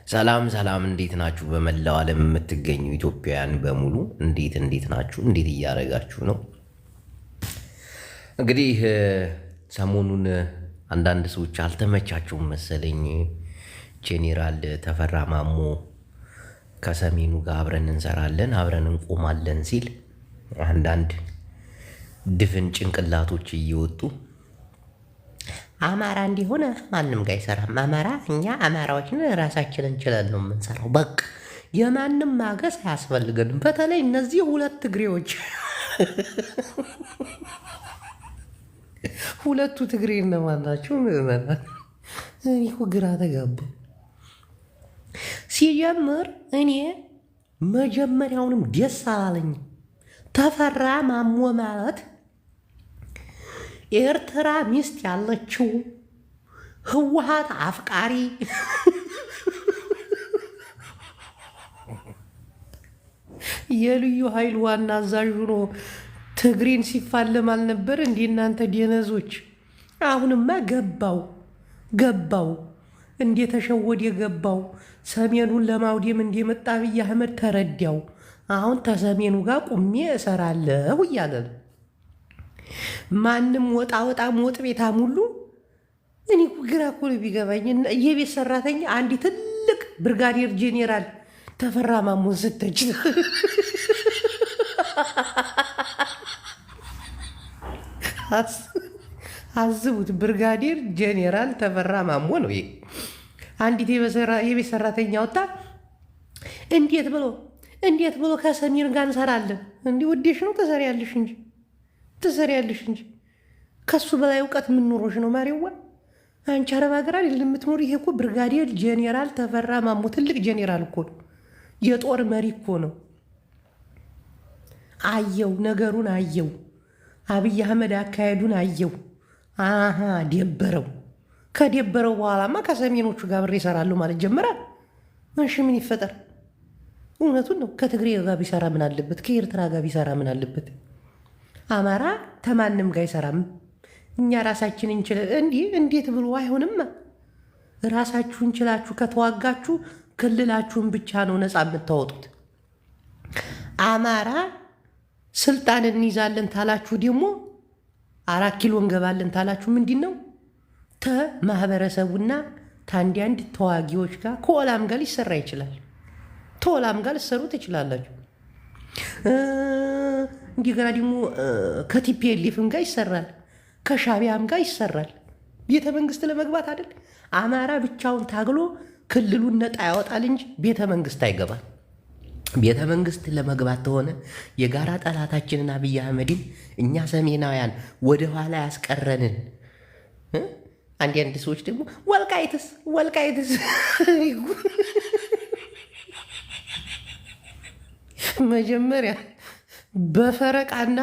ሰላም ሰላም፣ እንዴት ናችሁ? በመላው ዓለም የምትገኙ ኢትዮጵያውያን በሙሉ እንዴት ናችሁ? እንዴት እያደረጋችሁ ነው? እንግዲህ ሰሞኑን አንዳንድ ሰዎች አልተመቻቸውም መሰለኝ። ጄኔራል ተፈራ ማሞ ከሰሜኑ ጋር አብረን እንሰራለን አብረን እንቆማለን ሲል አንዳንድ ድፍን ጭንቅላቶች እየወጡ አማራ እንዲሆነ ማንም ጋር አይሰራም። አማራ እኛ አማራዎችን ራሳችንን እንችለን ነው የምንሰራው። በቃ የማንም ማገዝ አያስፈልገንም። በተለይ እነዚህ ሁለት ትግሬዎች ሁለቱ ትግሬ እነማን ናቸው? እኔ እኮ ግራ ተጋባሁ። ሲጀምር እኔ መጀመሪያውንም ደስ አላለኝም። ተፈራ ማሞ ማለት ኤርትራ ሚስት ያለችው ህወሓት አፍቃሪ የልዩ ኃይል ዋና አዛዥ ሆኖ ትግሬን ሲፋለም አልነበር እንዴ? እናንተ ደነዞች! አሁንማ ገባው እንደተሸወደ የገባው ሰሜኑን ለማውደም እንደመጣ አብይ አህመድ ተረዳው። አሁን ተሰሜኑ ጋር ቁሜ እሰራለሁ እያለ ነው። ማንም ወጣ ሞጥ ቤታም ሁሉ እኔ ግራ እኮ ነው ቢገባኝ። የቤት ሰራተኛ አንድ ትልቅ ብርጋዴር ጄኔራል ተፈራ ማሞን ስተች አስቡት። ብርጋዴር ጄኔራል ተፈራ ማሞ ነው ይሄ። አንዲት የቤት ሰራተኛ ወጣ እንዴት ብሎ ከሰሜን ጋር እንሰራለን? እንዲህ ውዴሽ ነው ትሰሪያለሽ እንጂ ከሱ በላይ እውቀት የምንኖሮች ነው ማሪዋ። አንቺ አረብ ሀገር አይደል የምትኖር? ይሄ እኮ ብርጋዴር ጄኔራል ተፈራ ማሞ ትልቅ ጄኔራል እኮ ነው። የጦር መሪ እኮ ነው። ነገሩን አየው። አብይ አህመድ አካሄዱን አየው። ደበረው። ከደበረው በኋላማ ከሰሜኖቹ ጋር ብሬ እሰራለሁ ማለት ጀመራል። እሺ ምን ይፈጠር? እውነቱን ነው። ከትግሬ ጋር ቢሰራ ምን አለበት? ከኤርትራ ጋር ቢሰራ ምን አለበት? አማራ ተማንም ጋር አይሰራም። እኛ ራሳችን እንዴት ብሎ አይሆንማ። ራሳችሁን ችላችሁ ከተዋጋችሁ ክልላችሁን ብቻ ነው ነፃ የምታወጡት። አማራ ስልጣን እንይዛለን ታላችሁ ደግሞ 4 ኪሎ እንገባለን ታላችሁ ምንድን ነው ማህበረሰቡና ከአንዳንድ ተዋጊዎች ጋር ከኦላም ጋር ሊሰራ ይችላል። ተኦላም ጋር ልሰሩ ትችላላችሁ። እንደገና ደግሞ ከቲፒኤልኤፍም ጋር ይሰራል፣ ከሻቢያም ጋር ይሰራል። ቤተ መንግስት ለመግባት አይደል? አማራ ብቻውን ታግሎ ክልሉን ነጣ ያወጣል እንጂ ቤተ መንግስት አይገባል። ቤተ መንግስት ለመግባት ተሆነ የጋራ ጠላታችንን አብይ አህመድን እኛ ሰሜናውያን ወደኋላ ያስቀረንን አንዳንድ ሰዎች ደግሞ ወልቃይትስ መጀመሪያ በፈረቃና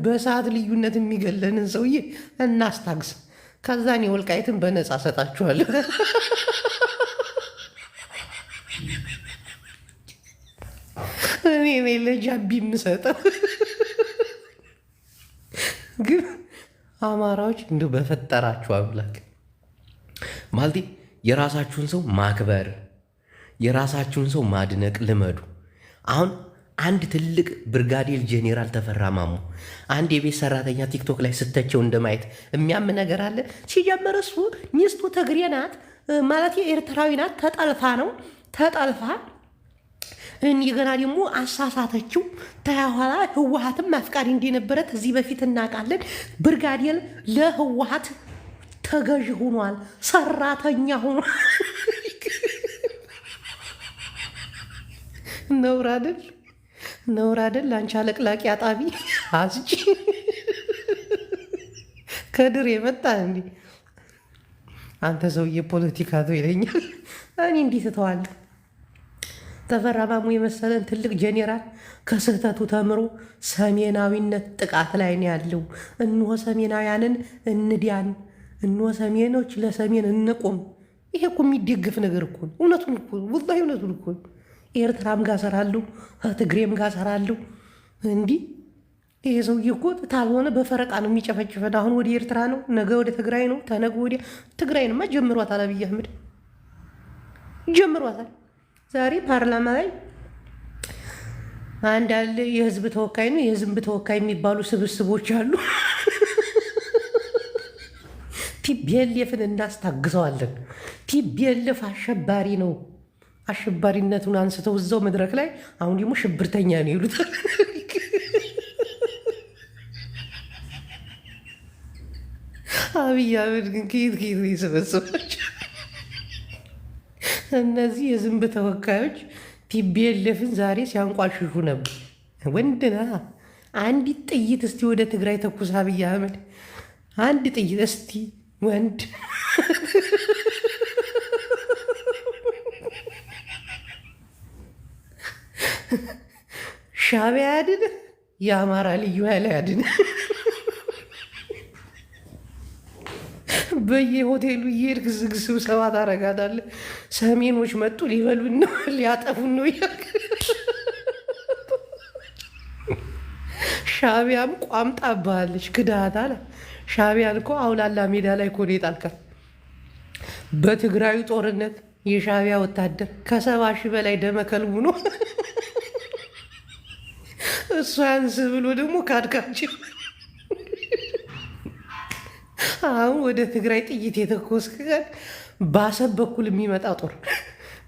በሰዓት ልዩነት የሚገለንን ሰውዬ እናስታግስ። ከዛን የወልቃይትን በነፃ ሰጣችኋለሁ። እኔ ለጃቢ የምሰጠው ግን አማራዎች እንደው በፈጠራችሁ አምላክ ማለት የራሳችሁን ሰው ማክበር፣ የራሳችሁን ሰው ማድነቅ ልመዱ። አሁን አንድ ትልቅ ብርጋዴር ጄኔራል ተፈራ ማሞ አንድ የቤት ሰራተኛ ቲክቶክ ላይ ስተቸው እንደማየት የሚያም ነገር አለ? ሲጀምር እሱ ሚስቱ ትግሬ ናት ማለት የኤርትራዊ ናት። ተጠልፋ እንደገና ደግሞ አሳሳተችው። ተያኋላ ህወሓትም አፍቃሪ እንደነበረ ከዚህ በፊት እናውቃለን። ብርጋዴር ለህወሓት ተገዥ ሆኗል፣ ሰራተኛ ሆኗል። ነውር አይደል? አንቺ አለቅላቂ አጣቢ አዝጪ ከድር የመጣ እንዲ አንተ ሰውዬ ፖለቲካ ተው ይለኛል። እኔ እንዲህ ትተዋለሁ። ተፈራ ማሞ የመሰለን ትልቅ ጄኔራል ከስህተቱ ተምሮ ሰሜናዊነት ጥቃት ላይ ነው ያለው። እንሆ ሰሜናውያንን እንዲያን፣ እንሆ ሰሜኖች ለሰሜን እንቁም። ይሄ እኮ የሚደግፍ ነገር እኮ ነው። እውነቱን እኮ ወላሂ እውነቱን እኮ ኤርትራም ጋር ሰራለሁ፣ ትግሬም ጋር ሰራለሁ። እንዲህ ይሄ ሰውዬ እኮ ታልሆነ በፈረቃ ነው የሚጨፈጭፈን። አሁን ወደ ኤርትራ ነው፣ ነገ ወደ ትግራይ ነው፣ ተነገ ወዲያ ትግራይንማ ጀምሯታል። አብይ አህመድ ጀምሯታል። ዛሬ ፓርላማ ላይ አንድ አለ የህዝብ ተወካይ ነው። የህዝብ ተወካይ የሚባሉ ስብስቦች አሉ። ቲፒኤልኤፍን እናስታግሰዋለን። ቲፒኤልኤፍ አሸባሪ ነው። አሸባሪነቱን አንስተው እዛው መድረክ ላይ አሁን ደግሞ ሽብርተኛ ነው ይሉታል። አብይ አህመድ ግን ከየት ከየት ነው የሰበሰባቸው? እነዚህ የዝንብ ተወካዮች ቲፒኤልኤፍን ዛሬ ሲያንቋሽሹ ነበር። ወንድና አንዲት ጥይት እስቲ ወደ ትግራይ ተኩስ አብይ አህመድ፣ አንድ ጥይት እስቲ ወንድ ሻዕቢያ ያድን፣ የአማራ ልዩ ኃይል ያድን። በየሆቴሉ እየሄድክ ዝግ ስብሰባ ታደርጋታለህ። ሰሜኖች መጡ ሊበሉን ነው ሊያጠፉን ነው እያልክ ሻዕቢያም ቋምጣባለች ክዳት አለ። ሻዕቢያን እኮ አውላላ ሜዳ ላይ እኮ ነው የጣልካት። በትግራዩ ጦርነት የሻዕቢያ ወታደር ከ70 ሺህ በላይ ደመከልቡ ነው። እሱ ያንስ ብሎ ደግሞ ካድካቸው። አሁን ወደ ትግራይ ጥይት የተኮስክ ቀን በአሰብ በኩል የሚመጣ ጦር፣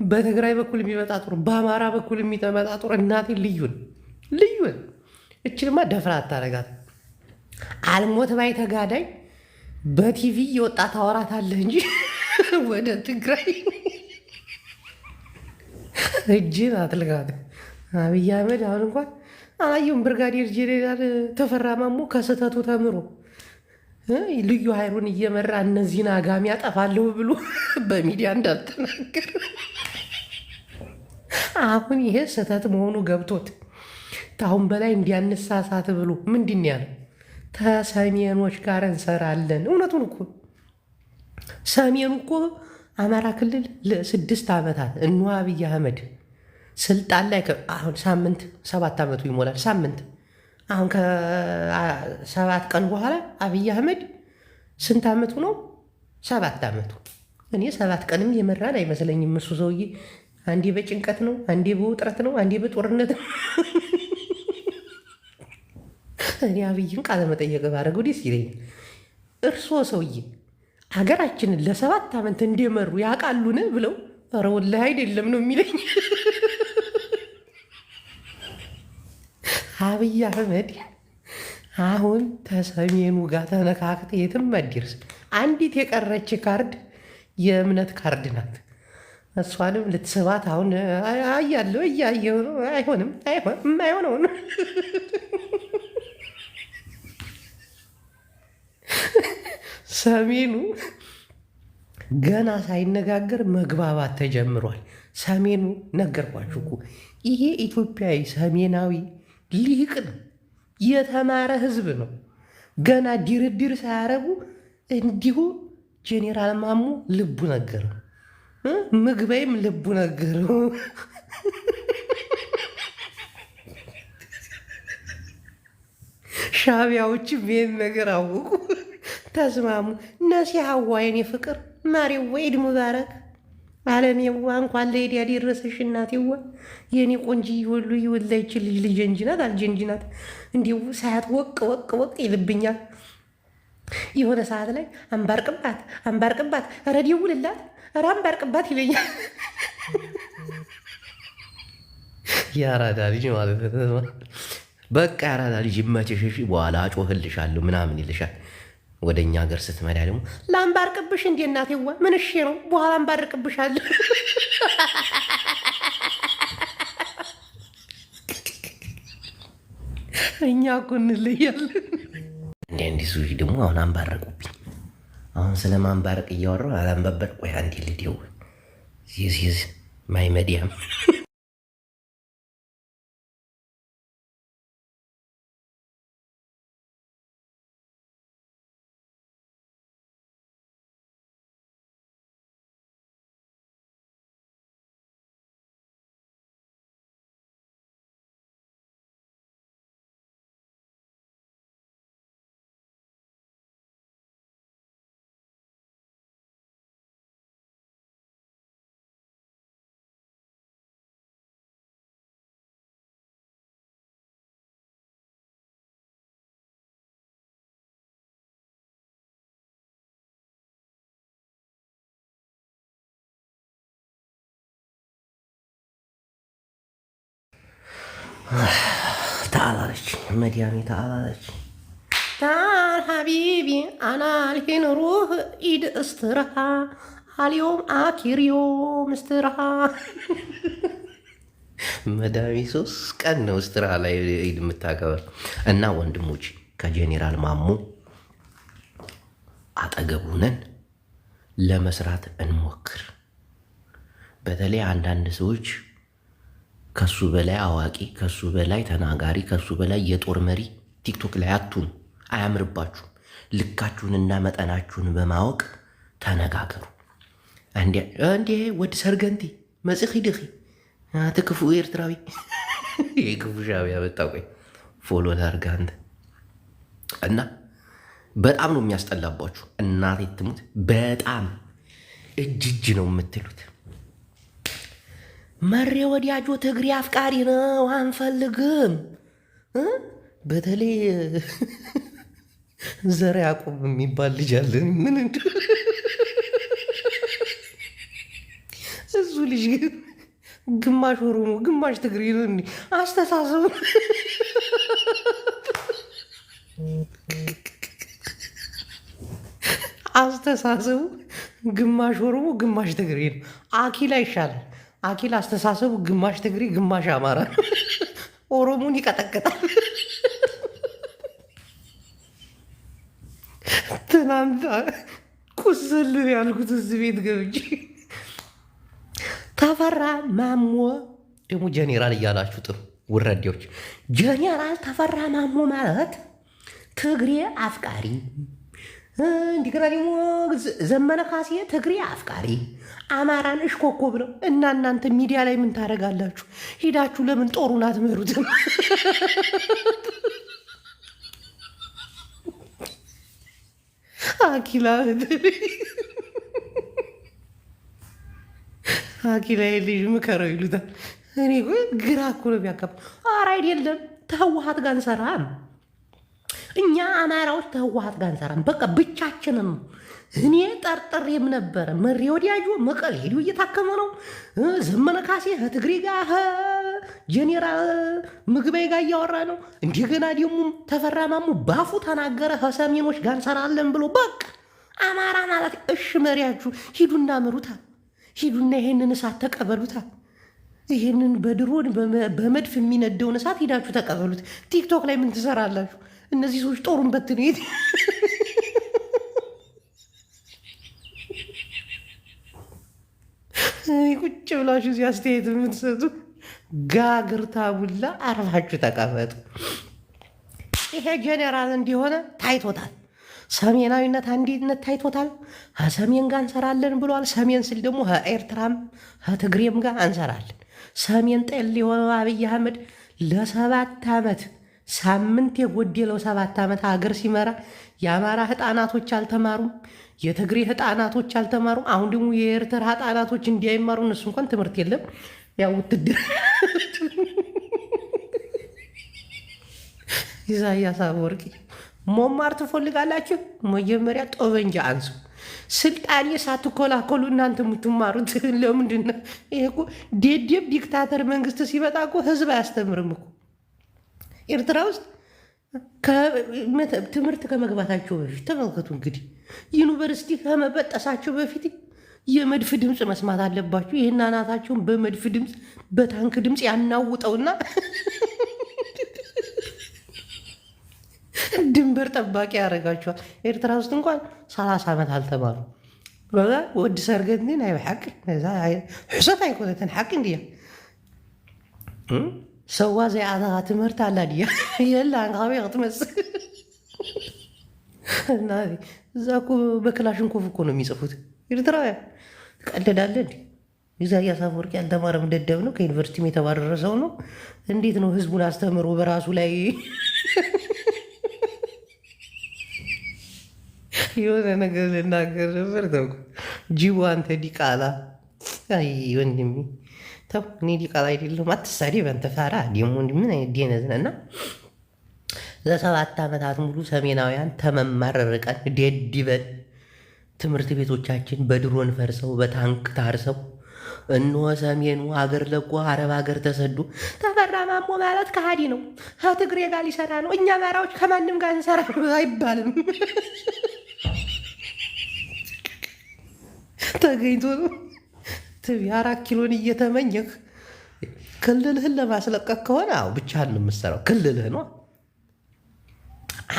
በትግራይ በኩል የሚመጣ ጦር፣ በአማራ በኩል የሚመጣ ጦር እናቴ ልዩን ልዩን። እችልማ ደፍራ አታረጋት። አልሞት ባይ ተጋዳይ በቲቪ የወጣ ታወራታለህ እንጂ ወደ ትግራይ እጅን አትልጋት። አብይ አህመድ አሁን እንኳን አላየሁም። ብርጋዴር ጄኔራል ተፈራ ማሞ ከስህተቱ ተምሮ ልዩ ኃይሉን እየመራ እነዚህን አጋሚ ያጠፋለሁ ብሎ በሚዲያ እንዳልተናገር አሁን ይሄ ስህተት መሆኑ ገብቶት አሁን በላይ እንዲያነሳሳት ብሎ ምንድን ያለ ከሰሜኖች ጋር እንሰራለን። እውነቱን እኮ ሰሜኑ እኮ አማራ ክልል ለ6 ዓመታት እነ አብይ አህመድ ስልጣን ላይ አሁን ሳምንት 7 ዓመቱ ይሞላል። ሳምንት አሁን ከ7 ቀን በኋላ አብይ አህመድ ስንት ዓመቱ ነው? 7 ዓመቱ። እኔ 7 ቀንም የመራን አይመስለኝም። እሱ ሰውዬ አንዴ በጭንቀት ነው፣ አንዴ በውጥረት ነው፣ አንዴ በጦርነት ነው። እኔ አብይን ቃለ መጠየቅ ባደረገው ደስ ይለኛል። እርስዎ ሰውዬ ሀገራችንን ለ7 ዓመት እንደመሩ ያውቃሉን ብለው ኧረ ወላሂ አይደለም ነው የሚለኝ። አብይ አህመድ አሁን ተሰሜኑ ጋር ተነካክተ የትም አትደርስ። አንዲት የቀረች ካርድ የእምነት ካርድ ናት። እሷንም ልትስባት አሁን አያለው እያየው ነው። አይሆንም፣ የማይሆነው ነው። ሰሜኑ ገና ሳይነጋገር መግባባት ተጀምሯል። ሰሜኑ ነገርኳችሁ እኮ ይሄ ኢትዮጵያዊ ሰሜናዊ ሊቅ ነው፣ የተማረ ህዝብ ነው። ገና ድርድር ሳያረጉ እንዲሁ ጄኔራል ማሞ ልቡ ነገረው፣ ምግበይም ልቡ ነገረው። ሻዕቢያዎችም ይህን ነገር አወቁ፣ ተስማሙ። ነሲሐዋ የኔ ፍቅር ማሬዋ ኢድ ሙባረክ አለሜዋ እንኳን ለኢድ ያደረሰሽ እናቴዋ የኔ ቆንጂ ሁሉ ይወላይች ልጅ እንጂ ናት አልጀ እንጂ ናት። እንዲሁ ሳያት ወቅ ወቅ ወቅ ይልብኛል። የሆነ ሰዓት ላይ አንባርቅባት አንባርቅባት፣ ኧረ ደውልላት፣ ኧረ አንባርቅባት ይለኛል። የአራዳ ልጅ ማለት ነው። በቃ የአራዳ ልጅ ይመችሽ፣ በኋላ አጮህልሻለሁ ምናምን ይልሻል። ወደ እኛ ሀገር ስትመዳ ደግሞ ላምባርቅብሽ እንዴ እናቴዋ ምን እሺ ነው፣ በኋላ አንባርቅብሻለሁ። እኛ እኮ እንለያለን። እንዲህ ሱሺ ደግሞ አሁን አንባረቁብኝ። አሁን ስለ ማንባረቅ እያወራሁ አላንበበር። ቆይ አንዴ ልደውል። ዚዝ ማይ መዲያም تعالش مدياني تعالش تعال حبيبي أنا الحين روح إيد استراحة اليوم آخر يوم استراحة መዳሚ 3 ቀን ነው ስትራ ላይ ኢድ የምታከበር እና ወንድሞች ከጄኔራል ማሞ አጠገብ ሆነን ለመስራት እንሞክር። በተለይ አንዳንድ ሰዎች ከሱ በላይ አዋቂ፣ ከሱ በላይ ተናጋሪ፣ ከሱ በላይ የጦር መሪ ቲክቶክ ላይ አቱን አያምርባችሁም። ልካችሁንና መጠናችሁን በማወቅ ተነጋገሩ። እንዴ ወድ ሰርገንቲ መጽኺ ድኺ ትክፉ ኤርትራዊ የክፉ ሻዕቢያ ያመጣቆኝ ፎሎ ላድርግ አንተ እና በጣም ነው የሚያስጠላባችሁ። እናቴ ትሙት በጣም እጅ ነው የምትሉት። መሬ ወዲያጆ ትግሬ አፍቃሪ ነው አንፈልግም። በተለይ ዘር ያዕቆብ የሚባል ልጅ አለን። ምን እሱ ልጅ ግማሽ ኦሮሞ ግማሽ ትግሬ ነው። እንዲ አስተሳሰቡ ግማሽ ኦሮሞ ግማሽ ትግሬ ነው። አኪላ ይሻላል። አኪላ አስተሳሰቡ ግማሽ ትግሬ ግማሽ አማራ ነው። ኦሮሞን ይቀጠቅጣል። ትናንት ቁስልን ያልኩት እዚህ ቤት ገብቼ ተፈራ ማሞ ደግሞ ጄኔራል እያላችሁ ጥሩ ውረዴዎች። ጄኔራል ተፈራ ማሞ ማለት ትግሬ አፍቃሪ፣ እንዲገና ደግሞ ዘመነ ካሴ ትግሬ አፍቃሪ፣ አማራን እሽኮኮ ብለው እና እናንተ ሚዲያ ላይ ምን ታደርጋላችሁ? ሂዳችሁ ለምን ጦሩን አትመሩትም? አኪላ ልጅ ምከረው ይሉታል። እኔ ግራ እኮ ነው የሚያጋባ። ኧረ አይደለም ተህወሓት ጋር እንሰራም እኛ አማራዎች ተህወሓት ጋር እንሰራም። በቃ ብቻችንን ነው። እኔ ጠርጥሬም ነበረ። መሬ ወዲያጆ መቀሌ ሄዱ እየታከመ ነው። ዘመነ ካሴ ከትግሬ ጋር ጄኔራል ምግበይ ጋር እያወራ ነው። እንደገና ደግሞ ተፈራ ማሞ ባፉ ተናገረ ከሰሜኖች ጋር እንሰራለን ብሎ። በቃ አማራ ማለት እሺ መሪያችሁ ሂዱና ምሩታ፣ ሂዱና ይሄንን እሳት ተቀበሉታ። ይሄንን በድሮን በመድፍ የሚነደውን እሳት ሂዳችሁ ተቀበሉት። ቲክቶክ ላይ ምን ትሰራላችሁ? እነዚህ ሰዎች ጦሩን በትን ሄድ ቁጭ ብላችሁ እዚህ አስተያየት የምትሰጡ ጋግርታ ቡላ አርፋችሁ ተቀመጡ። ይሄ ጄኔራል እንዲሆነ ታይቶታል። ሰሜናዊነት አንድነት ታይቶታል። ከሰሜን ጋር እንሰራለን ብሏል። ሰሜን ስል ደግሞ ከኤርትራም ከትግሬም ጋር እንሰራለን። ሰሜን ጠል የሆነው አብይ አህመድ ለ7 ዓመት ሳምንት የጎደለው 7 ዓመት ሀገር ሲመራ የአማራ ህጣናቶች አልተማሩም፣ የትግሬ ህጣናቶች አልተማሩም። አሁን ደግሞ የኤርትራ ህጣናቶች እንዲያይማሩ እነሱ እንኳን ትምህርት የለም። ያው ውትድር ኢሳያስ አፈወርቂ መማር ትፈልጋላችሁ? መጀመሪያ ጠበንጃ አንሱ። ስልጣኔ ሳትኮላኮሉ እናንተ የምትማሩት ለምንድን ነው? ይሄ እኮ ደደብ ዲክታተር መንግስት ሲመጣ እኮ ህዝብ አያስተምርም እኮ። ኤርትራ ውስጥ ትምህርት ከመግባታቸው በፊት ተመልከቱ እንግዲህ ዩኒቨርሲቲ ከመበጠሳቸው በፊት የመድፍ ድምፅ መስማት አለባችሁ። ይህን አናታቸውን በመድፍ ድምፅ በታንክ ድምፅ ያናውጠውና ድንበር ጠባቂ ያደርጋቸዋል። ኤርትራ ውስጥ እንኳን 30 ዓመት አልተማሩ ወዲ ሰርገድን አይ ሓቂ ሕሶት ኣይኮነትን ሓቂ እንድያ ሰዋ ዘይኣተኻ ትምህርቲ ኣላ ድያ የላ ንካበይ ክትመፅእ እና እዛ እኮ በክላሽንኮፍ እኮ ነው የሚጽፉት ኤርትራውያን። ትቀልዳለህ እንዲ? ኢሳያስ አፈወርቂ ያልተማረም ደደብ ነው። ከዩኒቨርሲቲም የተባረረ ሰው ነው። እንዴት ነው ህዝቡን አስተምሮ በራሱ ላይ የሆነ ነገር ልናገር ነበር ተውኩ። ጅቡ አንተ ዲቃላ። አይ ወንድሜ ተው፣ እኔ ዲቃላ አይደለሁም። አትሳደብ አንተ ፋራ። ደግሞ ምን አይነት ዴነዝ ነህ? እና ለ7 ዓመታት ሙሉ ሰሜናውያን ተመማር ርቀን ደድበን ትምህርት ቤቶቻችን በድሮን ፈርሰው በታንክ ታርሰው እነሆ ሰሜኑ አገር ለቆ አረብ ሀገር ተሰዶ ተፈራ ማሞ ማለት ከሃዲ ነው። ከትግሬ ጋር ሊሰራ ነው። እኛ አማራዎች ከማንም ጋር እንሰራ አይባልም። ተገኝቶ ነው 4 ኪሎን እየተመኘህ ክልልህን ለማስለቀቅ ከሆነ አዎ ብቻህን የምትሰራው ክልልህ ነው።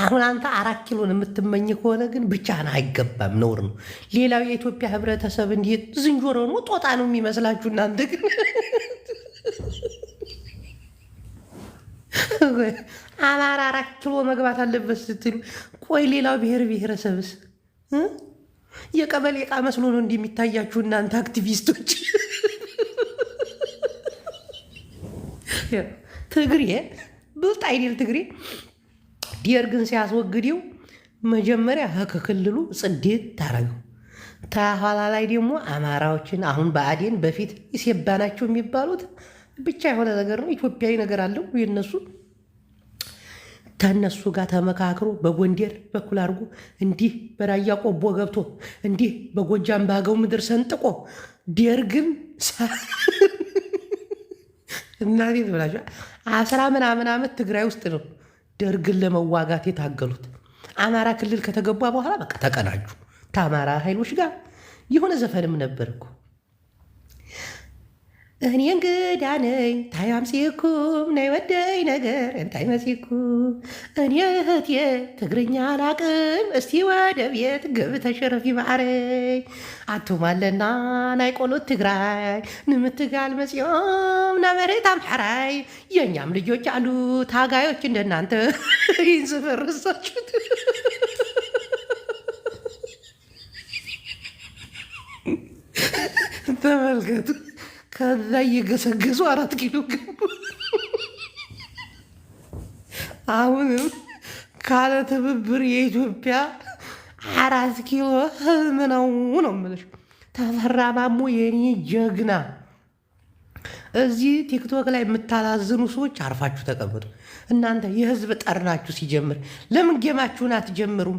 አሁን አንተ 4 ኪሎን የምትመኝ ከሆነ ግን ብቻህን አይገባም፣ ነውር ነው። ሌላው የኢትዮጵያ ህብረተሰብ እንዴት ዝንጀሮ ነው ጦጣ ነው የሚመስላችሁ? እናንተ ግን አማራ 4 ኪሎ መግባት አለበት ስትሉ፣ ቆይ ሌላው ብሔር ብሔረሰብስ የቀበሌ ዕቃ መስሎ ነው እንደሚታያችሁ እናንተ አክቲቪስቶች? ትግሬ ብልጥ አይደል? ትግሬ ደርግን ሲያስወግደው መጀመሪያ ከክልሉ ጽዴት ታረገው። ተኋላ ላይ ደግሞ አማራዎችን አሁን ብአዴን በፊት ኢሴባ ናቸው የሚባሉት ብቻ የሆነ ነገር ነው። ኢትዮጵያዊ ነገር አለው የነሱ። ከነሱ ጋር ተመካክሮ በጎንደር በኩል አድርጎ እንዲህ በራያ ቆቦ ገብቶ እንዲህ በጎጃም ባገው ምድር ሰንጥቆ ደርግን እናቴ ትብላችኋል 10 ምናምን ዓመት ትግራይ ውስጥ ነው ደርግን ለመዋጋት የታገሉት። አማራ ክልል ከተገባ በኋላ በቃ ተቀናጁ ከአማራ ኃይሎች ጋር። የሆነ ዘፈንም ነበር እኮ እኔ እንግዳ ነኝ ታያምሲኩም ናይ ወደይ ነገር እንታይ መሲኩ እኔ እህቴ ትግርኛ አላቅም እስቲ ወደ ቤት ገብተሽ ረፊ ማዕረይ አቱማለና ናይ ቆሎት ትግራይ ንምትጋል መጽኦም ናመሬት አምሐራይ የኛም ልጆች አሉ ታጋዮች እንደናንተ ይንስፈርሳችሁት ተመልከቱ። ከዛ እየገሰገሱ 4 ኪሎ ገቡ። አሁንም ካለ ትብብር የኢትዮጵያ 4 ኪሎ ህልም ነው የምልሽ። ተፈራ ማሞ የኔ ጀግና። እዚህ ቲክቶክ ላይ የምታላዝኑ ሰዎች አርፋችሁ ተቀመጡ። እናንተ የህዝብ ጠርናችሁ ሲጀምር ለምን ጌማችሁን አትጀምሩም?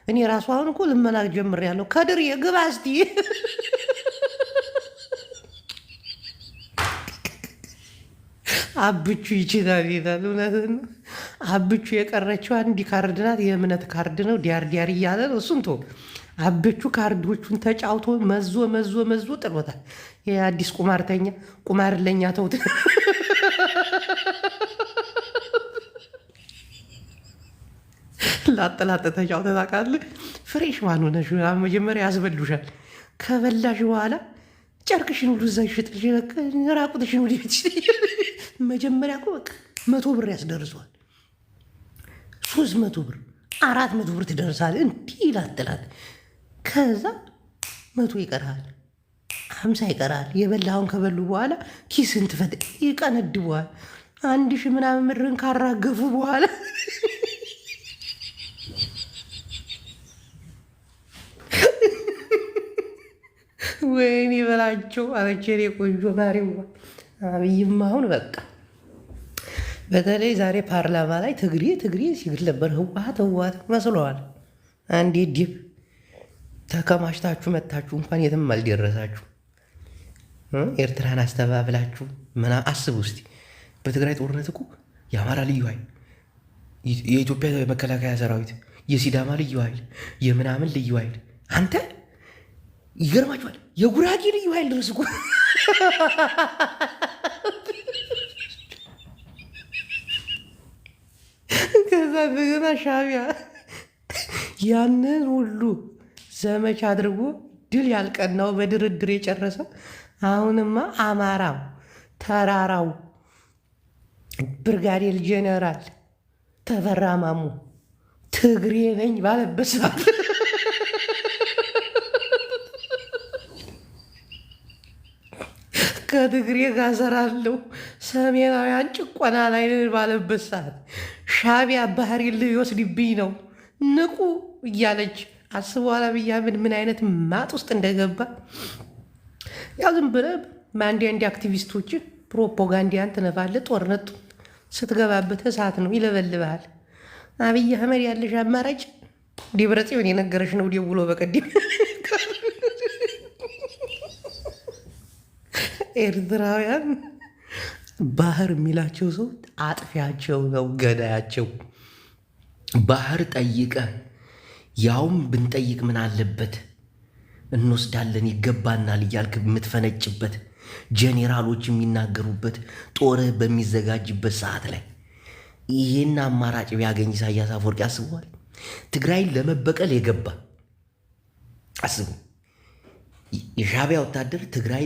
እኔ ራሱ አሁን እኮ ልመና ጀምሬያለሁ። ከድር የግባ እስቲ አብቹ ይችላል ይላል። እውነትን አብቹ የቀረችው አንድ ካርድ ናት፣ የእምነት ካርድ ነው። ዲያር ዲያር እያለ ነው። እሱን ቶ አብቹ ካርዶቹን ተጫውቶ መዞ መዞ መዞ ጥሎታል። የአዲስ ቁማርተኛ ቁማር ለኛ ተውት። ላጠላጠ ተጫውተ ታውቃለህ? ፍሬሽ ማን ሆነሽ መጀመሪያ ያስበሉሻል። ከበላሽ በኋላ ጨርቅሽን ሁሉ እዛ ይሽጥልሽ፣ ራቁትሽን ወደ ቤት መጀመሪያ እኮ በቃ 100 ብር ያስደርሰዋል። 300 ብር 400 ብር ትደርሳለህ። እንዲህ ይላጥላል። ከዛ 100 ይቀርሃል፣ 50 ይቀርሃል። የበላውን ከበሉ በኋላ ኪስን ትፈት ይቀነድበዋል። 1000 ምናምን ምድርን ካራገፉ በኋላ ወይኔ በላቸው አበቸሬ ቆንጆ ማሪዋ። አብይም አሁን በቃ በተለይ ዛሬ ፓርላማ ላይ ትግሬ ሲግል ነበር። ህወሓት መስለዋል። አንዴ ዲብ ተከማችታችሁ መታችሁ እንኳን የትም አልደረሳችሁ። ኤርትራን አስተባብላችሁ ምና አስቡ እስቲ። በትግራይ ጦርነት እኮ የአማራ ልዩ ኃይል፣ የኢትዮጵያ መከላከያ ሰራዊት፣ የሲዳማ ልዩ ኃይል፣ የምናምን ልዩ ኃይል አንተ ይገርማችኋል። የጉራጌ ልዩ ኃይል ድረስ እኮ ከዛ እንደገና ሻዕቢያ ያንን ሁሉ ዘመቻ አድርጎ ድል ያልቀናው በድርድር የጨረሰው አሁንማ አማራው ተራራው ብርጋዴር ጄኔራል ተፈራ ማሞ ትግሬ ነኝ ባለበት ሰዓት ከትግሬ ጋር እሰራለሁ ሰሜናውያን ጭቆና ላይ ባለበት ሰዓት ሻዕቢያ ባህሬን ሊወስድብኝ ነው ንቁ እያለች አስበኋላ ብያምን ምን አይነት ማጥ ውስጥ እንደገባ ያው ዝም ብለህ በአንድ አክቲቪስቶችን ፕሮፓጋንዳን ትነፋለህ። ጦርነቱ ስትገባበት እሳት ነው፣ ይለበልብሃል። አብይ አህመድ ያለሽ አማራጭ ደብረጽዮን የነገረሽ ነው ደውሎ በቀደም ኤርትራውያን ባህር የሚላቸው ሰው አጥፊያቸው ነው፣ ገዳያቸው። ባህር ጠይቀ ያውም ብንጠይቅ ምን አለበት እንወስዳለን ይገባናል እያልክ የምትፈነጭበት ጄኔራሎች የሚናገሩበት ጦርህ በሚዘጋጅበት ሰዓት ላይ ይህን አማራጭ ቢያገኝ ኢሳያስ አፈወርቂ አስበዋል? ትግራይን ለመበቀል የገባ አስቡ። የሻዕቢያ ወታደር ትግራይ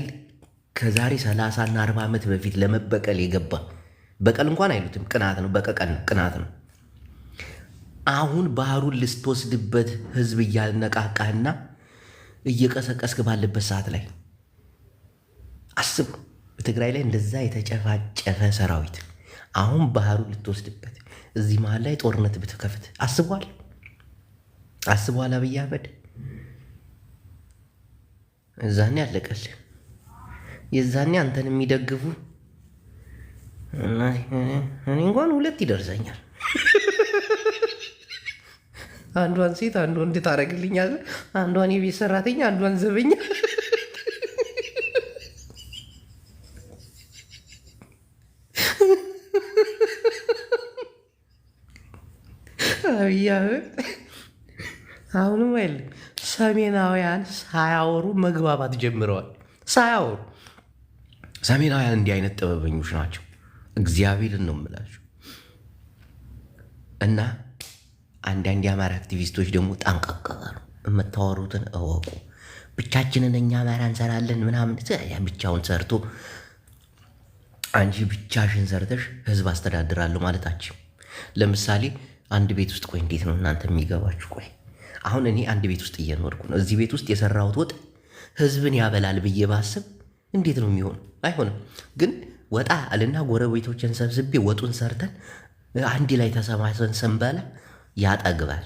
ከዛሬ 30 እና 40 ዓመት በፊት ለመበቀል የገባ በቀል እንኳን አይሉትም፣ ቅናት ነው፣ በቀቀን ቅናት ነው። አሁን ባህሩን ልስትወስድበት ህዝብ እያነቃቃህና እየቀሰቀስክ ባለበት ሰዓት ላይ አስቡ። በትግራይ ላይ እንደዛ የተጨፋጨፈ ሰራዊት አሁን ባህሩን ልትወስድበት እዚህ መሀል ላይ ጦርነት ብትከፍት አስቧል? አብይ አህመድ እዛኔ አለቀል። የዛኔ አንተን የሚደግፉ እኔ እንኳን 2 ይደርሰኛል። አንዷን ሴት አንዷ እንዴት ታደርግልኛለህ? አንዷን የቤት ሰራተኛ አንዷን ዘበኛ። አብይ አህመድ አሁንም አይደለም ሰሜናውያን ሳያወሩ መግባባት ጀምረዋል። ሳያወሩ ሰሜናውያን እንዲህ አይነት ጥበበኞች ናቸው። እግዚአብሔርን ነው የምላቸው። እና አንዳንድ የአማራ አክቲቪስቶች ደግሞ ጠንቀቀሉ። የምታወሩትን እወቁ። ብቻችንን እኛ አማራ እንሰራለን ምናምን ብቻውን ሰርቶ አንቺ ብቻሽን ሰርተሽ ህዝብ አስተዳድራለሁ ማለታችን። ለምሳሌ አንድ ቤት ውስጥ ቆይ፣ እንዴት ነው እናንተ የሚገባችሁ? ቆይ አሁን እኔ አንድ ቤት ውስጥ እየኖርኩ ነው። እዚህ ቤት ውስጥ የሰራሁት ወጥ ህዝብን ያበላል ብዬ ባስብ እንዴት ነው የሚሆን? አይሆንም። ግን ወጣ አልና ጎረቤቶችን ሰብስቤ ወጡን ሰርተን አንድ ላይ ተሰማሰን ስንበላ ያጠግባል።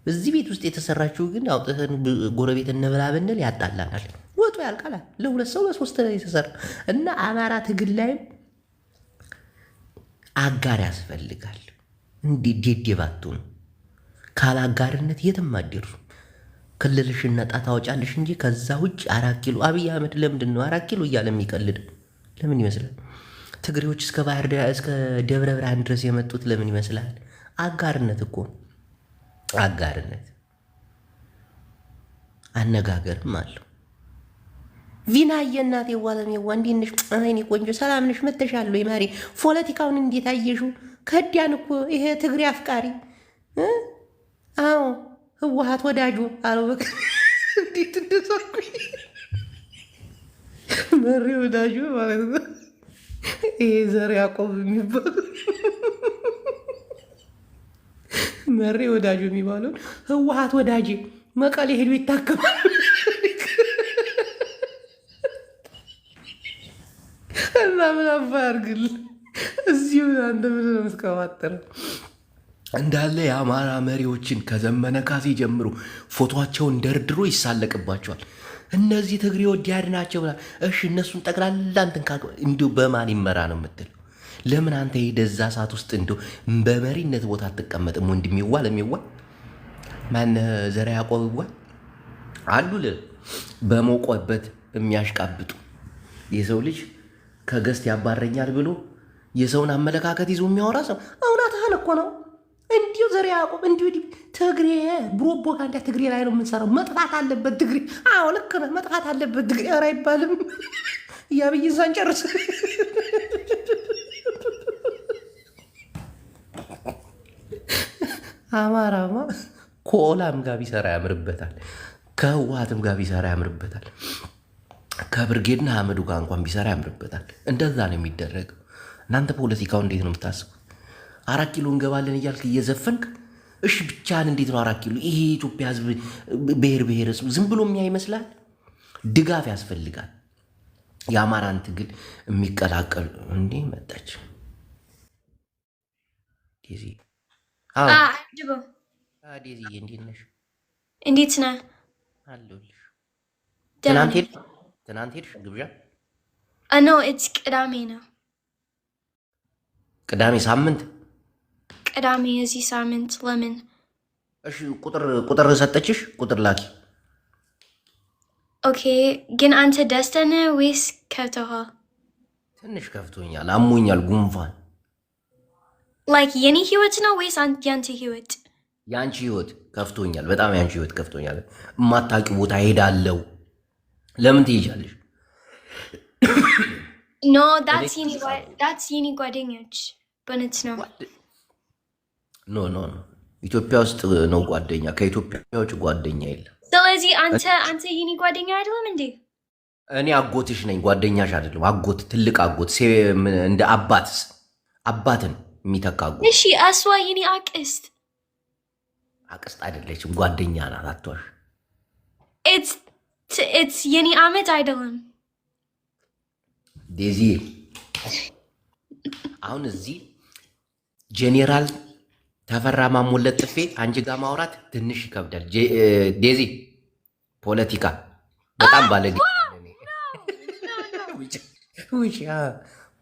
እዚህ ቤት ውስጥ የተሰራችው ግን አውጥተን ጎረቤት እንብላ ብንል ያጣላናል። ወጡ ያልቃላል። ለ2 ሰው ለ3 ላይ የተሰራ እና አማራ ትግል ላይም አጋር ያስፈልጋል። እንዲህ ዴዴባቱ ነው። ካላጋርነት የትም አትደርሱ። ክልልሽን ነጣ ታወጫለሽ እንጂ ከዛ ውጭ 4 ኪሎ አብይ አህመድ ለምንድን ነው 4 ኪሎ እያለ የሚቀልድ? ለምን ይመስላል? ትግሬዎች እስከ ባህር ዳር እስከ ደብረ ብርሃን ድረስ የመጡት ለምን ይመስላል? አጋርነት እኮ አጋርነት አነጋገርም አለው። ቪና የእናቴ ዋለሜዋ እንዴት ነሽ? አይኔ ቆንጆ ሰላም ነሽ? መተሻለ ማሪ ፖለቲካውን እንዴት አየሹ? ከዳን እኮ ይሄ ትግሬ አፍቃሪ አዎ ህወሓት ወዳጁ አለው። በቃ እንዴት እንደሳኩ መሪ ወዳጁ ማለት ነው። ይሄ ዘር ያዕቆብ የሚባለው መሪ ወዳጁ የሚባለው ህወሓት ወዳጅ መቀሌ ሄዱ ይታከማል እና ምን አባ ያርግል እዚሁ አንተ ምን ነው የምትቀባጥረው? እንዳለ የአማራ መሪዎችን ከዘመነ ካሴ ጀምሮ ፎቶቸውን ደርድሮ ይሳለቅባቸዋል። እነዚህ ትግሬ ወዲያድ ናቸው። እሺ እነሱን ጠቅላላ እንትን እንዲሁ በማን ይመራ ነው የምትለው? ለምን አንተ የደዛ ሰዓት ውስጥ እንዲሁ በመሪነት ቦታ አትቀመጥም? ወንድሜዋ ለሚዋ ማን ዘርዓ ያዕቆብ አሉ በሞቆበት የሚያሽቃብጡ የሰው ልጅ ከገስት ያባረኛል ብሎ የሰውን አመለካከት ይዞ የሚያወራ ሰው እውነትህን እኮ ነው። እንዲሁ ዘርዓ ያዕቆብ እንዲሁ ትግሬ ፕሮፓጋንዳ ትግሬ ላይ ነው የምንሰራው። መጥፋት አለበት ትግሬ። አዎ ልክ ነህ፣ መጥፋት አለበት ትግሬ። ኧረ አይባልም። እያብይን ሳንጨርስ አማራማ ከኦላም ጋር ቢሰራ ያምርበታል፣ ከህወሓትም ጋር ቢሰራ ያምርበታል፣ ከብርጌድና አህመዱ ጋር እንኳን ቢሰራ ያምርበታል። እንደዛ ነው የሚደረገው። እናንተ ፖለቲካው እንዴት ነው የምታስቡ? 4 ኪሎ እንገባለን እያልክ እየዘፈንክ እሺ ብቻህን እንዴት ነው 4 ኪሎ? ይሄ የኢትዮጵያ ህዝብ ብሔር ብሔረሰብ ዝም ብሎ የሚያ ይመስላል? ድጋፍ ያስፈልጋል። የአማራን ትግል የሚቀላቀሉ እንዴ መጣች ዴዚ። ዴዚ እንዴት ነሽ? እንዴት ነህ? አለሁልሽ። ደህና ትናንት ሄድሽ ግብዣ? ኖ ኢትስ ቅዳሜ ነው። ቅዳሜ ሳምንት ቅዳሜ የዚህ ሳምንት። ለምን? እሺ ቁጥር ሰጠችሽ? ቁጥር ላኪ። ኦኬ ግን አንተ ደስተህ ነህ ወይስ ከብተሃል? ትንሽ ከፍቶኛል፣ አሞኛል፣ ጉንፋን። ላይክ የኔ ህይወት ነው ወይስ ያንተ ህይወት? የአንቺ ህይወት ከፍቶኛል በጣም፣ የአንቺ ህይወት ከፍቶኛል። የማታውቂው ቦታ ሄዳለሁ። ለምን ትሄጃለሽ? ኖ ዳትስ የኔ ጓደኞች በእውነት ነው። ኖ ኖ ኖ፣ ኢትዮጵያ ውስጥ ነው ጓደኛ፣ ከኢትዮጵያ ውጭ ጓደኛ የለም። ስለዚህ አንተ የኔ ጓደኛ አይደለም እንዴ? እኔ አጎትሽ ነኝ፣ ጓደኛሽ አይደለም። አጎት፣ ትልቅ አጎት፣ እንደ አባትን የሚተካ አጎት። እሺ እሷ የኔ አቅስት አይደለችም፣ ጓደኛ ናት። አትዋሽ። ኢትስ የኔ አመት አይደለም ዴዚ። አሁን እዚህ ጄኔራል ተፈራ ማሞን ለጥፌ አንቺ ጋር ማውራት ትንሽ ይከብዳል። ዴዚ ፖለቲካ በጣም ባለጌ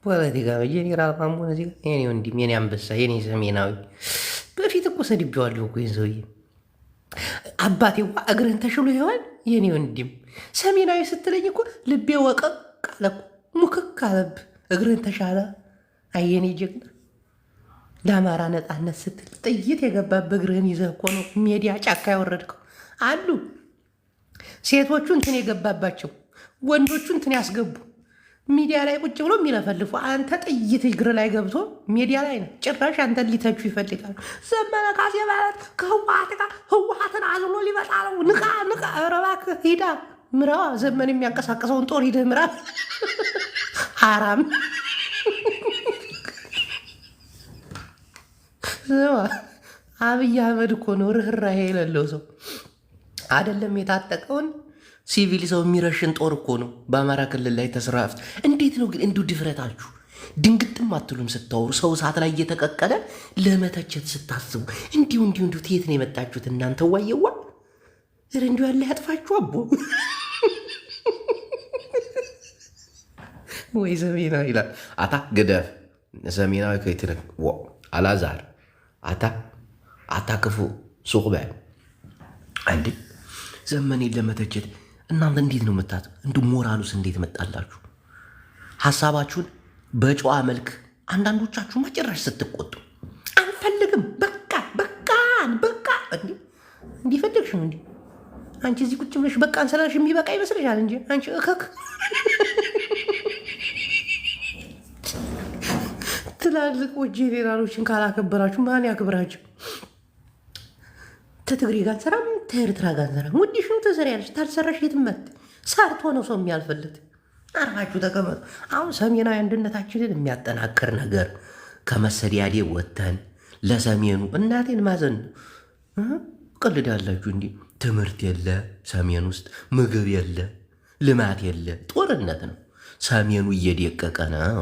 ፖለቲካ ጄኔራል ማሞን እዚህ የኔ ወንድም፣ የኔ አንበሳ፣ የኔ ሰሜናዊ። በፊት እኮ ሰድቤዋለሁ እኮ ይህን ሰውዬ። አባቴዋ እግርህን ተሽሎ ይሆን የኔ ወንድም? ሰሜናዊ ስትለኝ እኮ ልቤ ወቀቅ አለ እኮ፣ ሙክክ አለብህ። እግርህን ተሻለ። አየኔ ጀግና፣ ለአማራ ነፃነት ስትል ጥይት የገባበት እግርህን ይዘህ እኮ ነው ሜዲያ ጫካ ያወረድከው። አሉ ሴቶቹ እንትን የገባባቸው፣ ወንዶቹ እንትን ያስገቡ ሚዲያ ላይ ቁጭ ብሎ የሚለፈልፉ፣ አንተ ጥይት እግር ላይ ገብቶ ሚዲያ ላይ ነው። ጭራሽ አንተን ሊተቹ ይፈልጋሉ። ዘመነ ካሴ ማለት ከህወሓት ጋር ህወሓትን አዝሎ ሊመጣ ነው። ንቃ ንቃ! ኧረ እባክህ ሂዳ ምራ። ዘመን የሚያንቀሳቀሰውን ጦር ሂደህ ምራ። ሐራም አብይ አህመድ እኮ ነው ርኅራኄ የሌለው ሰው አይደለም። የታጠቀውን ሲቪል ሰው የሚረሽን ጦር እኮ ነው በአማራ ክልል ላይ ተስራፍት። እንዴት ነው ግን እንዲሁ ድፍረታችሁ? ድንግጥም አትሉም ስታወሩ? ሰው እሳት ላይ እየተቀቀለ ለመተቸት ስታስቡ እንዲሁ ትየት ነው የመጣችሁት እናንተ? ዋየዋ ር እንዲሁ ያለ ያጥፋችሁ አቦ። ወይ ሰሜናዊ ይላል አታ ግደፍ ሰሜናዊ ከይትነክ አላዛር አታ ክፉ ሱቅ በ አንድ ዘመኔን ለመተቸት እናንተ እንዴት ነው መታት? እንዱ ሞራሉስ እንዴት መጣላችሁ? ሀሳባችሁን በጨዋ መልክ አንዳንዶቻችሁ መጨረሽ ስትቆጡ አንፈልግም፣ በቃ እንዲፈልግሽ ነው እንዲ። አንቺ እዚህ ቁጭ ብለሽ በቃ አንሰላሽ የሚበቃ ይመስልሻል እንጂ አንቺ እከክ ትላልቆች ጄኔራሎችን ካላከበራችሁ ማን ያክብራችሁ? ከትግሬ ጋር ሰራም ከኤርትራ ጋር ሰራም ውዲሽኑ ትሰሪያለሽ። ታልሰራሽ የትመት ሰርቶ ነው ሰው የሚያልፍለት። አርፋችሁ ተቀመጡ። አሁን ሰሜናዊ አንድነታችንን የሚያጠናክር ነገር ከመሰዲያዴ ወጥተን ለሰሜኑ እናቴን ማዘን ነው። ቀልዳላችሁ እንዲህ። ትምህርት የለ ሰሜን ውስጥ፣ ምግብ የለ፣ ልማት የለ፣ ጦርነት ነው። ሰሜኑ እየደቀቀ ነው።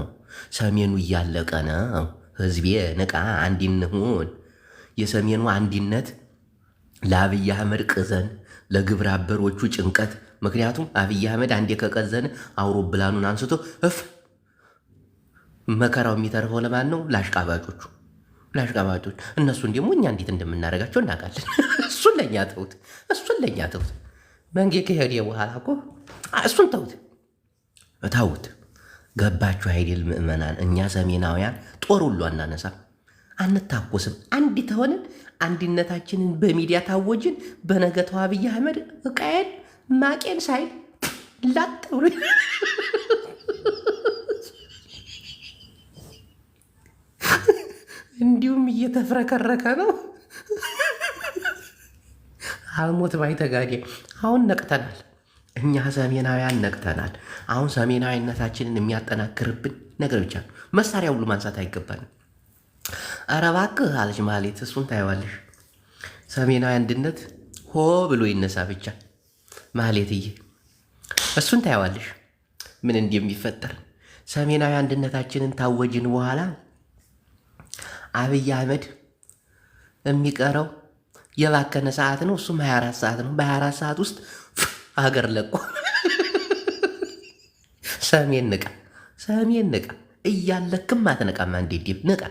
ሰሜኑ እያለቀ ነው። ህዝቤ ንቃ፣ አንድ እንሁን። የሰሜኑ አንድነት ለአብይ አህመድ ቅዘን፣ ለግብረ አበሮቹ ጭንቀት። ምክንያቱም አብይ አህመድ አንዴ ከቀዘን አውሮፕላኑን አንስቶ እፍ። መከራው የሚተርፈው ለማን ነው? ለአሽቃባጮቹ። እነሱን ደግሞ እኛ እንዴት እንደምናደርጋቸው እናውቃለን። እሱን ለእኛ ተውት። መንጌ ከሄደ በኋላ እኮ እሱን ተውት። ገባችሁ አይደል ምዕመናን? እኛ ሰሜናውያን ጦር ሁሉ አናነሳም፣ አንታኮስም። አንድ ተሆንን፣ አንድነታችንን በሚዲያ ታወጅን። በነገተው አብይ አህመድ እቃዬን ማቄን ሳይል ላጥ ብሎ እንዲሁም እየተፍረከረከ ነው። አልሞት ባይተጋዴ። አሁን ነቅተናል፣ እኛ ሰሜናውያን ነቅተናል። አሁን ሰሜናዊነታችንን የሚያጠናክርብን ነገር ብቻ ነው። መሳሪያ ሁሉ ማንሳት አይገባንም። ኧረ እባክህ አለች ማሌት። እሱን ታይዋለሽ። ሰሜናዊ አንድነት ሆ ብሎ ይነሳ ብቻ ማሌትዬ፣ እሱን ታይዋለሽ ምን እንደሚፈጠር። ሰሜናዊ አንድነታችንን ታወጅን በኋላ አብይ አህመድ የሚቀረው የባከነ ሰዓት ነው። እሱም 24 ሰዓት ነው። በ24 ሰዓት ውስጥ ሀገር ለቆ ሰሜን ንቃ እያለክም አትነቃማ። እንዴት ነቃ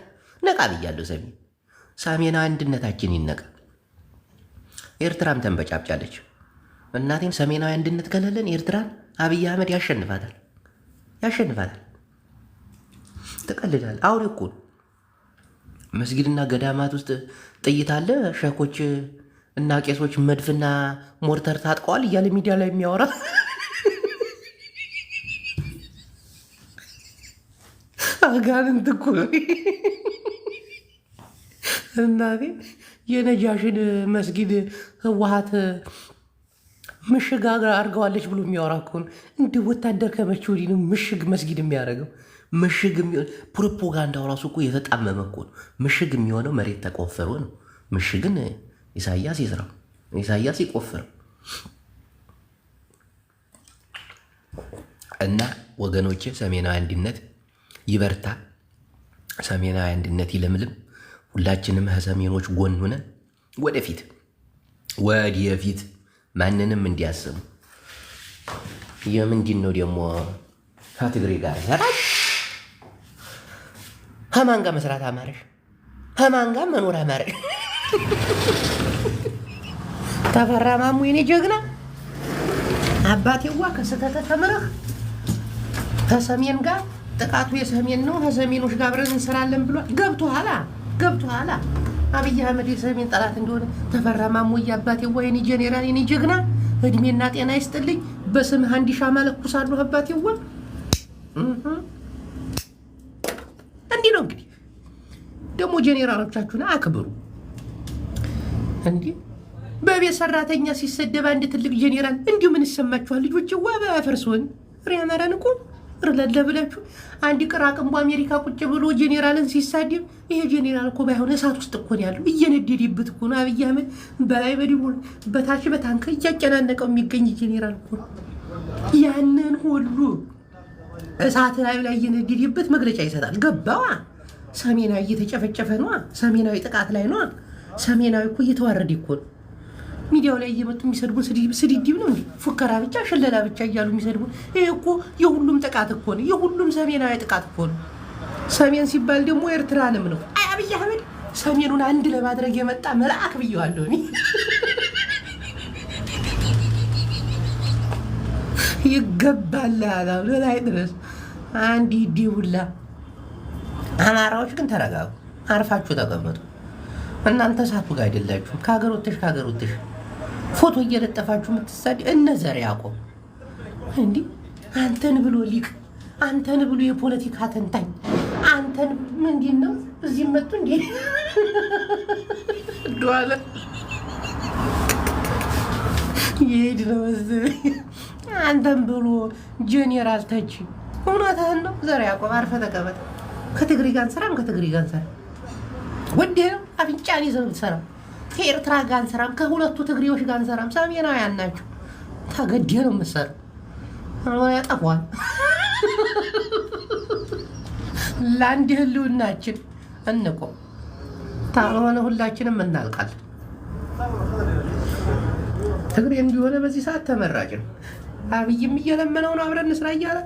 ብያለሁ። ሰሜናዊ አንድነታችን ይነቃ። ኤርትራም ተንበጫብጫለች። እናቴን ሰሜናዊ አንድነት ከሌለን ኤርትራን አብይ አህመድ ያሸንፋታል። ትቀልዳለህ። አሁን እኮ መስጊድና ገዳማት ውስጥ ጥይት አለ፣ ሸኮች እና ቄሶች መድፍና ሞርተር ታጥቀዋል እያለ ሚዲያ ላይ የሚያወራ አጋንንት እኮ እናቴ። የነጃሽን መስጊድ ህወሓት ምሽግ አድርገዋለች ብሎ የሚያወራ እኮ ነው። እንደ ወታደር ከመቼ ወዲህ ነው ምሽግ መስጊድ የሚያደርገው? ምሽግ ፕሮፓጋንዳው ራሱ እኮ የተጣመመ እኮ ነው። ምሽግ የሚሆነው መሬት ተቆፍሮ ነው። ምሽግን ኢሳያስ ይስራው፣ ኢሳያስ ይቆፍረው። እና ወገኖቼ ሰሜናዊ አንድነት ይበርታ፣ ሰሜናዊ አንድነት ይለምልም። ሁላችንም ከሰሜኖች ጎን ሆነን ወደፊት ወደፊት ማንንም እንዲያስቡ። የምንድን ነው ደግሞ ከትግሬ ጋር ሰራሽ? ከማን ጋር መስራት አማረሽ? ከማን ጋር መኖር አማረሽ? ተፈራ ማሙ የኔ ጀግና አባቴዋ ከስተተ ተምረህ ከሰሜን ጋር ጥቃቱ የሰሜን ነው፣ ከሰሜኖች ጋር አብረን እንሰራለን ብሏል። ገብቶሃል? አብይ አህመድ የሰሜን ጠላት እንደሆነ ተፈራ ማሙ አባቴዋ የኔ ጄኔራል የኔ ጀግና እድሜና ጤና ይስጥልኝ። በስምህ አንድ ሻማ ለኩሳለሁ አባቴዋ። እንዲህ ነው እንግዲህ። ደግሞ ጄኔራሎቻችሁን አክብሩ። እንዲህ በቤት ሰራተኛ ሲሰደብ አንድ ትልቅ ጄኔራል እንዲሁ ምን ይሰማችኋል ልጆች? ዋ በፈርሶን ሪያማራን እኮ ርለለ ብላችሁ አንድ ቅራቅንቦ አሜሪካ ቁጭ ብሎ ጄኔራልን ሲሳደብ፣ ይሄ ጄኔራል እኮ ባይሆን እሳት ውስጥ እኮ ነው ያለው። እየነደደበት እኮ ነው አብይ አህመድ በላይ በዲቦል በታች በታንከ እያጨናነቀው የሚገኝ ጄኔራል እኮ ነው። ያንን ሁሉ እሳት ላይ እየነደደበት መግለጫ ይሰጣል። ገባዋ? ሰሜናዊ እየተጨፈጨፈ ነው። ሰሜናዊ ጥቃት ላይ ነው። ሰሜናዊ እኮ እየተዋረደ እኮ ነው። ሚዲያው ላይ እየመጡ የሚሰድቡን ስድድብ ነው እንዴ? ፉከራ ብቻ ሽለላ ብቻ እያሉ የሚሰድቡን። ይሄ እኮ የሁሉም ጥቃት እኮ ነው። የሁሉም ሰሜናዊ ጥቃት እኮ ነው። ሰሜን ሲባል ደግሞ ኤርትራንም ነው። አብይ አህመድ ሰሜኑን አንድ ለማድረግ የመጣ መልአክ ብየዋለሁ እኔ። ይገባል አላሉ ላይ ድረስ አንድ ይዲውላ። አማራዎች ግን ተረጋጉ፣ አርፋችሁ ተቀመጡ። እናንተ ሳቱ ጋር አይደላችሁም። ከሀገር ወጥተሽ ፎቶ እየለጠፋችሁ የምትሳድ እነ ዘር ያዕቆብ እንዲህ አንተን ብሎ ሊቅ፣ አንተን ብሎ የፖለቲካ ተንታኝ፣ አንተን ምንድን ነው እዚህ መጡ እንዴ ዱዋለ ይሄድ ነው አንተን ብሎ ጄኔራል ተች። እውነትህን ነው ዘር ያዕቆብ፣ አርፈህ ተቀመጥ። ከትግሪ ጋር እንሰራም ከትግሪ ጋር እንሰራም ወዴ ነው አፍንጫን ይዘው ሰራም። ከኤርትራ ጋር እንሰራም፣ ከሁለቱ ትግሪዎች ጋር እንሰራም። ሰሜናውያን ናቸው። ተገዴ ነው የምትሰራው። አሁን ያጠፋዋል። ለአንድ ህልውናችን እንቆም፣ ታልሆነ ሁላችንም እናልቃለን። ትግሬ እንዲሆነ በዚህ ሰዓት ተመራጭ ነው። አብይም እየለመነው ነው አብረን እንስራ እያለ፣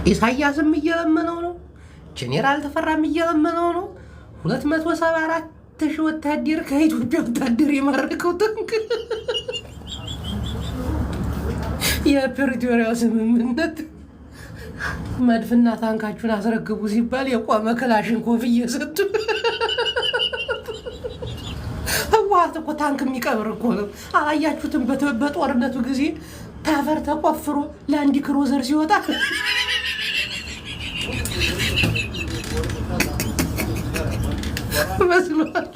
ኢሳያስም እየለመነው ነው፣ ጄኔራል ተፈራም እየለመነው ነው። 274,000 ወታደር ከኢትዮጵያ ወታደር የማረከው ታንክ የፕሪቶሪያው ስምምነት መድፍና ታንካችሁን አስረክቡ ሲባል የቆመ ክላሽንኮቭ እየሰጡ ህወሓት እኮ ታንክ የሚቀብር እኮ ነው። አላያችሁትም? በጦርነቱ ጊዜ ታፈር ተቆፍሮ ለአንድ ክሮዘር ሲወጣ መስሏል።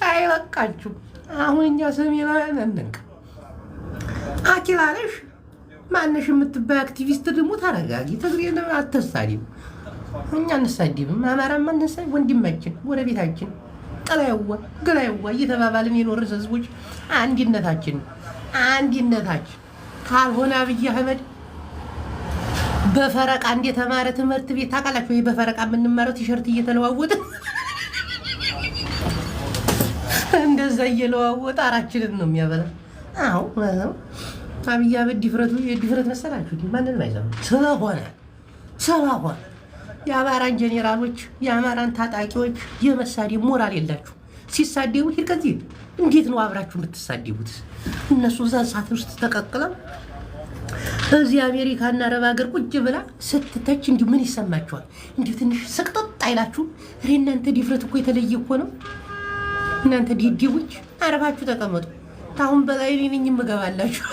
አይበቃችሁ። አሁን እኛ ሰሜናውያን እንንቅ። አኪላለሽ ማነሽ የምትባይ አክቲቪስት ደግሞ ተረጋጊ። ትግሬን አትሳዲም፣ እኛ እንሳዲብም። አማራም አንሳይ፣ ወንድማችን ጎረቤታችን፣ ጥላይዋ ገላይዋ እየተባባልን የኖርን ህዝቦች አንድነታችን ካልሆነ አብይ አህመድ በፈረቃ እንደተማረ ትምህርት ቤት ታውቃላችሁ? ወይ በፈረቃ የምንማረው ቲሸርት እየተለዋወጠ እንደዛ እየለዋወጠ አራችንን ነው የሚያበላ። አዎ አብይ አህመድ ድፍረት መሰላችሁ? ማንንም አይሰማም። ስለሆነ የአማራን ጄኔራሎች የአማራን ታጣቂዎች የመሳደብ ሞራል የላችሁ። ሲሳደቡ ሂድ ከዚህ። እንዴት ነው አብራችሁ የምትሳደቡት? እነሱ እዛ እሳት ውስጥ ተቀቅለው እዚህ አሜሪካና አረብ ሀገር ቁጭ ብላ ስትተች እንዲሁ ምን ይሰማችኋል? እንዲሁ ትንሽ ስቅጥጥ አይላችሁ? እኔ እናንተ ድፍረት እኮ የተለየ እኮ ነው። እናንተ ዲዲቦች አረፋችሁ ተቀመጡ። ታሁን በላይ እኔ ነኝ የምገባላችሁ።